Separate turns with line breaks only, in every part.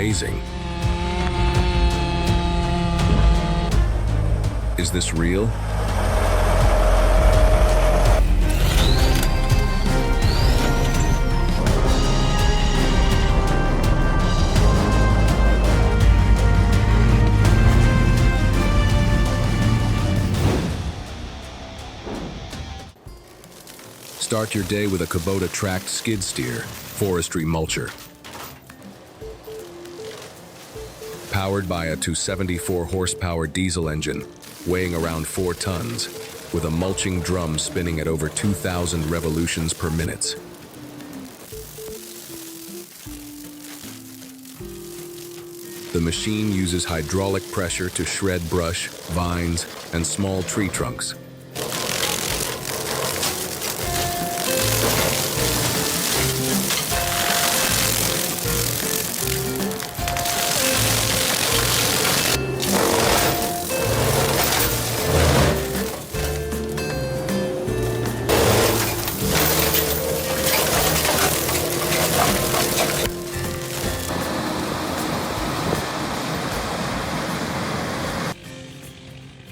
amazing. Is this real? Start your day with a Kubota tracked skid steer, forestry mulcher. Powered by a 274 horsepower diesel engine, weighing around 4 tons, with a mulching drum spinning at over 2,000 revolutions per minute. The machine uses hydraulic pressure to shred brush, vines, and small tree trunks.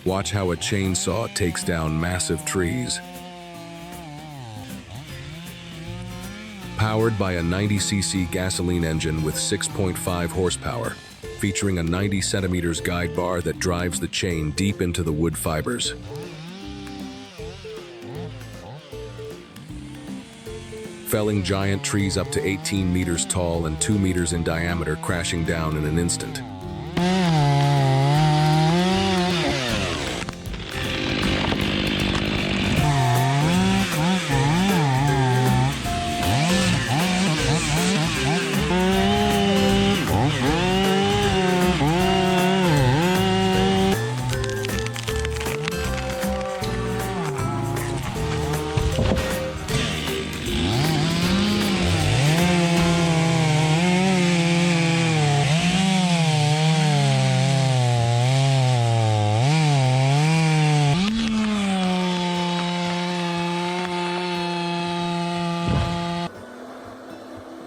Watch how a chainsaw takes down massive trees. Powered by a 90cc gasoline engine with 6.5 horsepower, featuring a 90 centimeters guide bar that drives the chain deep into the wood fibers. Felling giant trees up to 18 meters tall and 2 meters in diameter, crashing down in an instant.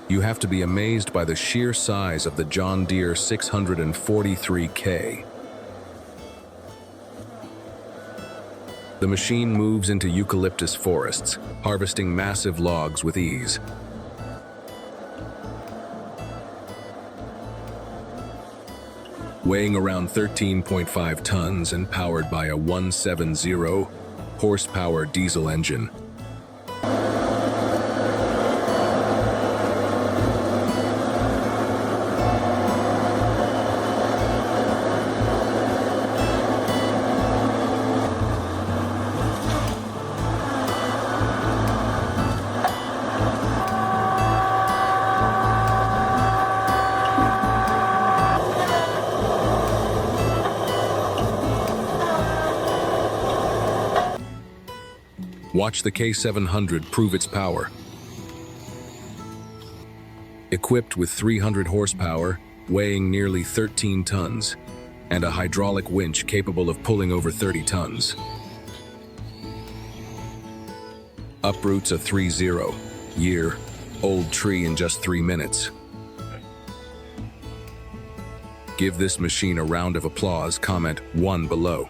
You have to be amazed by the sheer size of the John Deere 643K. The machine moves into eucalyptus forests, harvesting massive logs with ease. Weighing around 13.5 tons and powered by a 170 horsepower diesel engine. Watch the K700 prove its power. Equipped with 300 horsepower, weighing nearly 13 tons, and a hydraulic winch capable of pulling over 30 tons. Uproots a 30-year-old tree in just 3 minutes. Give this machine a round of applause. Comment 1 below.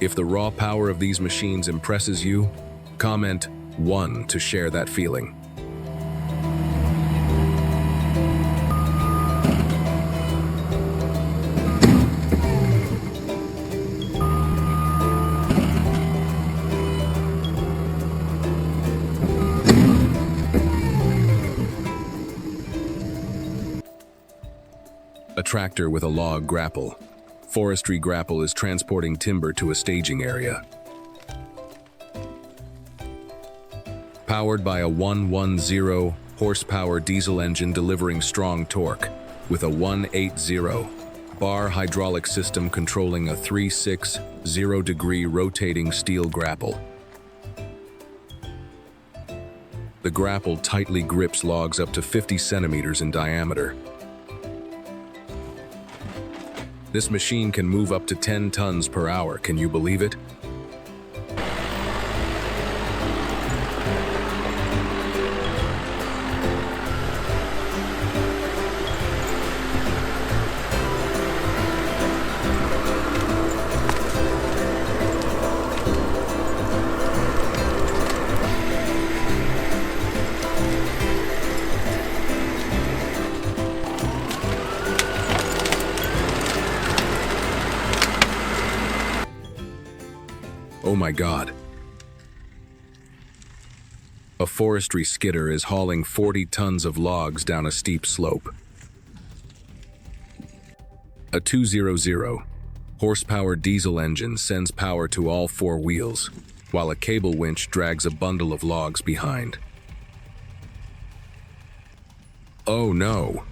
If the raw power of these machines impresses you, comment 1 to share that feeling. A tractor with a log grapple, forestry grapple is transporting timber to a staging area. Powered by a 110 horsepower diesel engine delivering strong torque, with a 180 bar hydraulic system controlling a 360-degree rotating steel grapple. The grapple tightly grips logs up to 50 centimeters in diameter. This machine can move up to 10 tons per hour, can you believe it? Oh my God. A forestry skidder is hauling 40 tons of logs down a steep slope. A 200 horsepower diesel engine sends power to all four wheels, while a cable winch drags a bundle of logs behind. Oh no!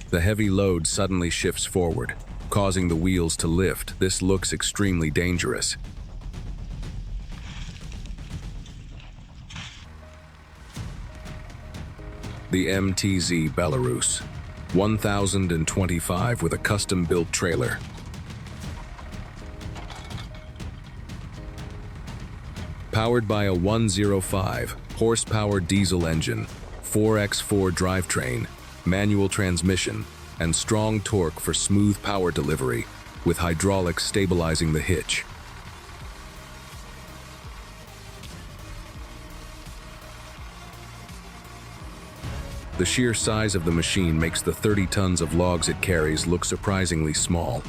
The heavy load suddenly shifts forward, causing the wheels to lift. This looks extremely dangerous. The MTZ Belarus 1025 with a custom-built trailer. Powered by a 105 horsepower diesel engine, 4x4 drivetrain, manual transmission, and strong torque for smooth power delivery, with hydraulics stabilizing the hitch. The sheer size of the machine makes the 30 tons of logs it carries look surprisingly small.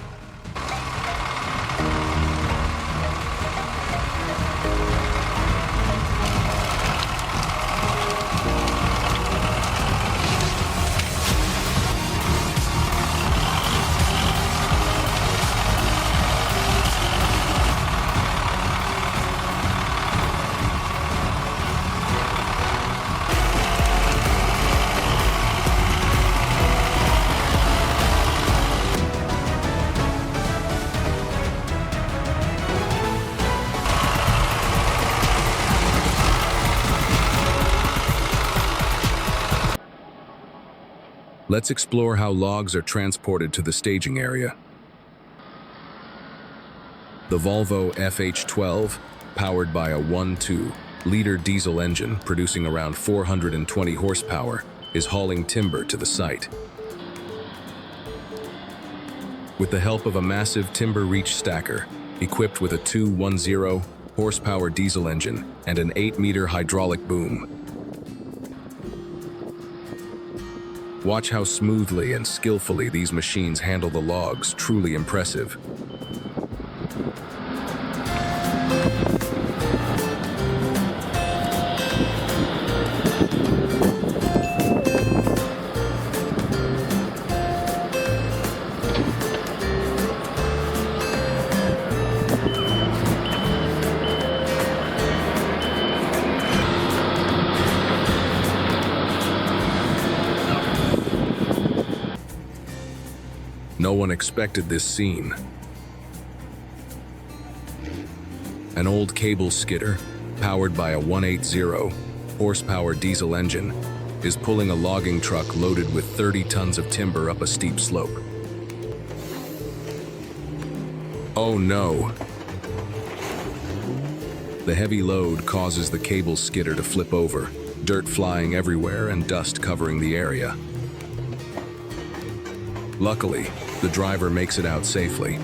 Let's explore how logs are transported to the staging area. The Volvo FH12, powered by a 1.2-liter diesel engine producing around 420 horsepower, is hauling timber to the site. With the help of a massive timber reach stacker, equipped with a 210 horsepower diesel engine and an 8-meter hydraulic boom, watch how smoothly and skillfully these machines handle the logs. Truly impressive. No one expected this scene. An old cable skidder, powered by a 180 horsepower diesel engine, is pulling a logging truck loaded with 30 tons of timber up a steep slope. Oh no! The heavy load causes the cable skidder to flip over, dirt flying everywhere and dust covering the area. Luckily, the driver makes it out safely.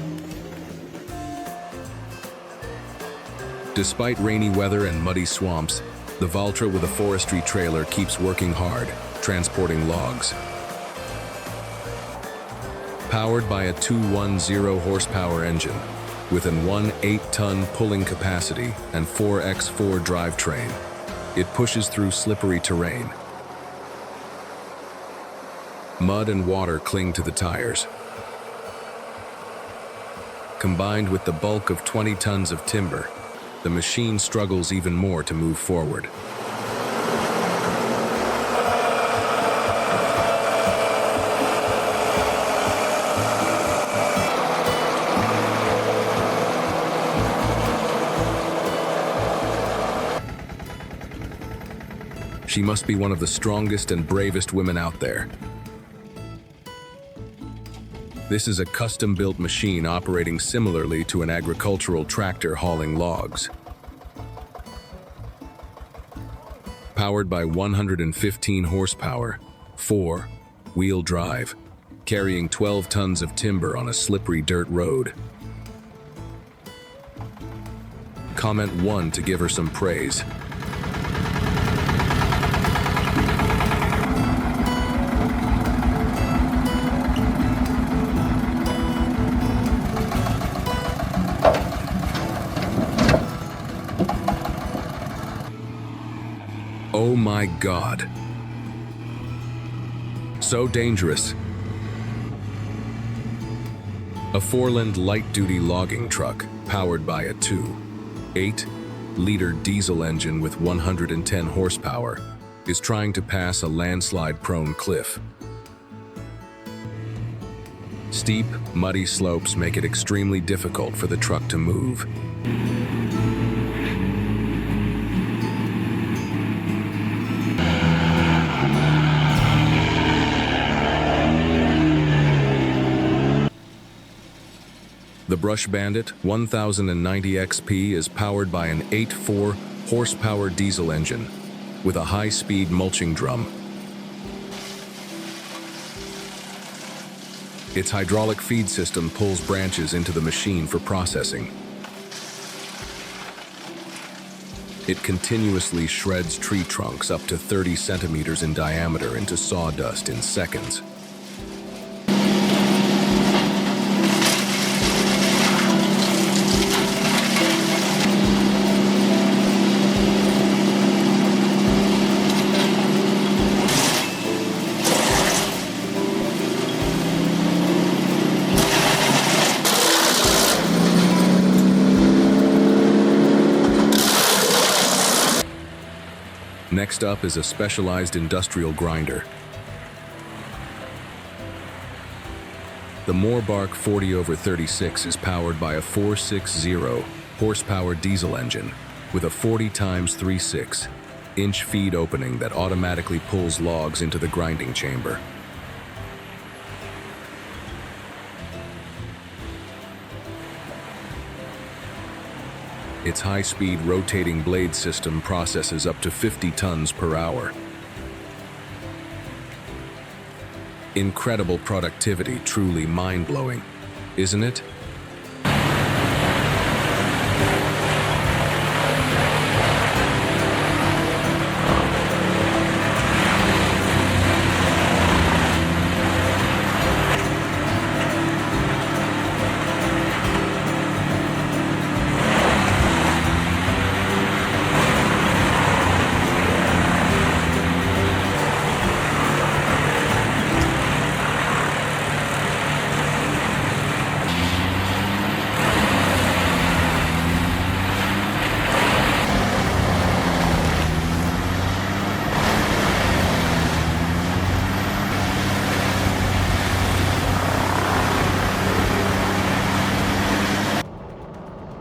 Despite rainy weather and muddy swamps, the Valtra with a forestry trailer keeps working hard, transporting logs. Powered by a 210 horsepower engine, with an 18-ton pulling capacity and 4x4 drivetrain, it pushes through slippery terrain. Mud and water cling to the tires. Combined with the bulk of 20 tons of timber, the machine struggles even more to move forward. She must be one of the strongest and bravest women out there. This is a custom-built machine operating similarly to an agricultural tractor hauling logs. Powered by 115 horsepower, 4-wheel drive, carrying 12 tons of timber on a slippery dirt road. Comment 1 to give her some praise. Oh my God. So dangerous. A 4-lind light-duty logging truck powered by a 2.8-liter diesel engine with 110 horsepower is trying to pass a landslide-prone cliff. Steep, muddy slopes make it extremely difficult for the truck to move. The Brush Bandit 1090 XP is powered by an 8.4 horsepower diesel engine with a high-speed mulching drum. Its hydraulic feed system pulls branches into the machine for processing. It continuously shreds tree trunks up to 30 centimeters in diameter into sawdust in seconds. Next up is a specialized industrial grinder. The Moorbark 40/36 is powered by a 460 horsepower diesel engine with a 40 x 3/6-inch feed opening that automatically pulls logs into the grinding chamber. Its high-speed rotating blade system processes up to 50 tons per hour. Incredible productivity, truly mind-blowing, isn't it?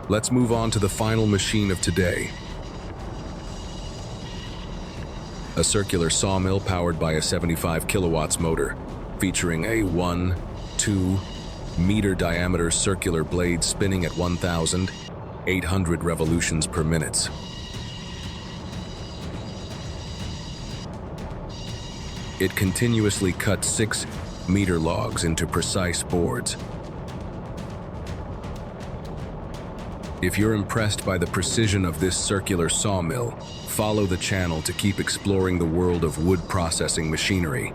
Let's move on to the final machine of today. A circular sawmill powered by a 75 kilowatts motor, featuring a 1-2 meter diameter circular blade spinning at 1,800 revolutions per minute. It continuously cuts 6-meter logs into precise boards. If you're impressed by the precision of this circular sawmill, follow the channel to keep exploring the world of wood processing machinery.